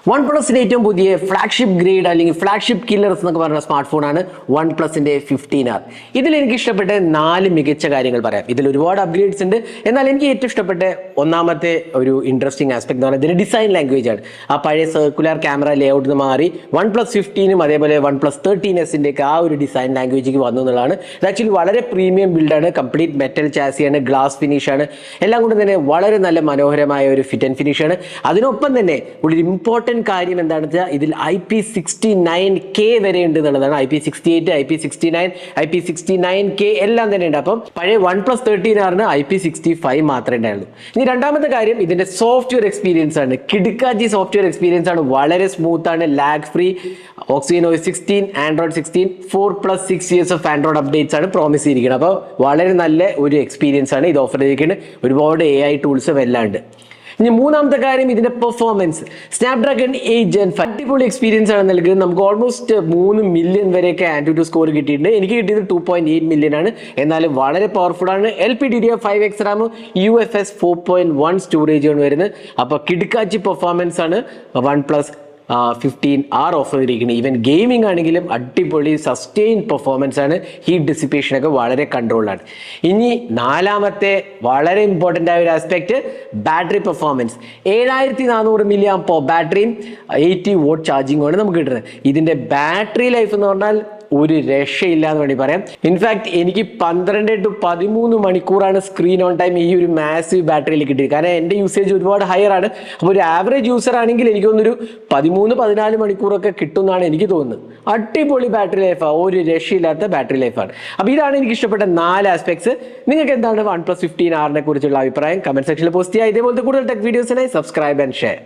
One പ്ലസിന്റെ ഏറ്റവും പുതിയ flagship grade അല്ലെങ്കിൽ ഫ്ലാഗ്ഷിപ്പ് കില്ലേഴ്സ് എന്നൊക്കെ പറഞ്ഞ സ്മാർട്ട് ഫോണാണ് വൺ പ്ലസിന്റെ 15R. ഇതിൽ എനിക്ക് ഇഷ്ടപ്പെട്ട 4 മികച്ച കാര്യങ്ങൾ പറയാം. ഇതിൽ ഒരുപാട് അപ്ഗ്രേഡ്സ് ഉണ്ട്. എന്നാൽ എനിക്ക് ഏറ്റവും ഇഷ്ടപ്പെട്ട ഒന്നാമത്തെ ഒരു ഇൻട്രസ്റ്റിംഗ് ആസ്പെക്ട് എന്ന് പറയുന്നത് ഇതിന്റെ ഡിസൈൻ ലാംഗ്വേജ് ആണ്. ആ പഴയ സർക്കുലർ ക്യാമറ ലേഔട്ട് നിന്ന് മാറി വൺ പ്ലസ് 15ഉം അതേപോലെ വൺ പ്ലസ് 13S ആ ഒരു ഡിസൈൻ ലാംഗ്വേജിലേക്ക് വന്നു എന്നുള്ളതാണ്. ഇത് ആക്ച്വലി വളരെ പ്രീമിയം ബിൽഡാണ്, കംപ്ലീറ്റ് മെറ്റൽ ചാസിയാണ്, ഗ്ലാസ് ഫിനിഷാണ്, എല്ലാം കൊണ്ട് തന്നെ വളരെ നല്ല മനോഹരമായ ഒരു ഫിറ്റ് ആൻഡ് ഫിനിഷാണ്. അതിനൊപ്പം തന്നെ ഒരു ഇമ്പോർട്ടൻറ്റ് കാര്യം എന്താണെന്ന് വെച്ചാൽ ഇതിൽ IP69K വരെ ഉണ്ട് എന്നുള്ളതാണ്. IP68, IP69, IP69K എല്ലാം തന്നെ ഉണ്ട്. അപ്പം പഴയ വൺ പ്ലസ് 13Rന് IP65 മാത്രമേ ഉണ്ടായുള്ളൂ. ഇനി രണ്ടാമത്തെ കാര്യം ഇതിന്റെ സോഫ്റ്റ്വെയർ എക്സ്പീരിയൻസ് ആണ്. കിടുക്കാച്ചി സോഫ്റ്റ്വെയർ എക്സ്പീരിയൻസ് ആണ്, വളരെ സ്മൂത്ത് ആണ്, lag free. Oxygen OS 16, Android 16, 4+6 years of Android updates ആണ് പ്രോമിസ് ചെയ്തിരിക്കുന്നത്. അപ്പോൾ വളരെ നല്ല ഒരു എക്സ്പീരിയൻസ് ആണ് ഇത് ഓഫർ ചെയ്തിരിക്കുന്നത്. ഒരുപാട് AI ടൂൾസും എല്ലാം ഉണ്ട്. ഇനി മൂന്നാമത്തെ കാര്യം ഇതിന്റെ പെർഫോമൻസ്. സ്നാപ്ഡ്രാഗൺ 8 Gen 5 അടിപൊളി എക്സ്പീരിയൻസ് ആണ് നൽകുന്നത്. നമുക്ക് ഓൾമോസ്റ്റ് 3 മില്യൺ വരെയൊക്കെ AnTuTu സ്കോർ കിട്ടിയിട്ടുണ്ട്. എനിക്ക് കിട്ടിയത് 2.8 മില്യൺ ആണ്. എന്നാലും വളരെ പവർഫുൾ ആണ്. LPDDR5X RAM, UFS 4.1 സ്റ്റോറേജ് ആണ് വരുന്നത്. അപ്പോൾ കിടുക്കാച്ചി പെർഫോമൻസ് ആണ് വൺ പ്ലസ് 15R ഓഫർ ചെയ്തിരിക്കുന്നത്. ഈവൻ ഗെയിമിംഗ് ആണെങ്കിലും അടിപൊളി സസ്റ്റെയിൻ പെർഫോമൻസ് ആണ്. ഹീറ്റ് ഡിസിപ്പേഷൻ ഒക്കെ വളരെ കൺട്രോളാണ്. ഇനി നാലാമത്തെ വളരെ ഇമ്പോർട്ടൻ്റ് ആയ ഒരു aspect battery performance. 7400 mAh ബാറ്ററിയും 80 watt ചാർജിങ്ങുമാണ് നമുക്ക് കിട്ടുന്നത്. ഇതിൻ്റെ ബാറ്ററി ലൈഫ് എന്ന് പറഞ്ഞാൽ ഒരു രക്ഷയില്ല എന്ന് വേണ്ടി പറയാം. ഇൻഫാക്ട് എനിക്ക് 12 to 13 മണിക്കൂറാണ് സ്ക്രീൻ ഓൺ ടൈം ഈ ഒരു മാസീവ് ബാറ്ററിയിൽ കിട്ടിയത്. കാരണം എൻ്റെ യൂസേജ് ഒരുപാട് ഹയർ ആണ്. അപ്പോൾ ഒരു ആവറേജ് യൂസർ ആണെങ്കിൽ എനിക്ക് തോന്നുന്നൊരു 13-14 മണിക്കൂറൊക്കെ കിട്ടുമെന്നാണ് എനിക്ക് തോന്നുന്നത്. അടിപൊളി ബാറ്ററി ലൈഫാണ്, ഒരു രക്ഷയില്ലാത്ത ബാറ്ററി ലൈഫാണ്. അപ്പോൾ ഇതാണ് എനിക്ക് ഇഷ്ടപ്പെട്ട 4 ആസ്പെക്ട്സ്. നിങ്ങൾക്ക് എന്താണ് വൺ പ്ലസ് 15Rനെ കുറിച്ചുള്ള അഭിപ്രായം കമന്റ് സെക്ഷനിൽ പോസ്റ്റ് ചെയ്യുക. ഇതേപോലത്തെ കൂടുതൽ ടെക് വീഡിയോസിനായി സബ്സ്ക്രൈബ് ആൻഡ് ഷെയർ.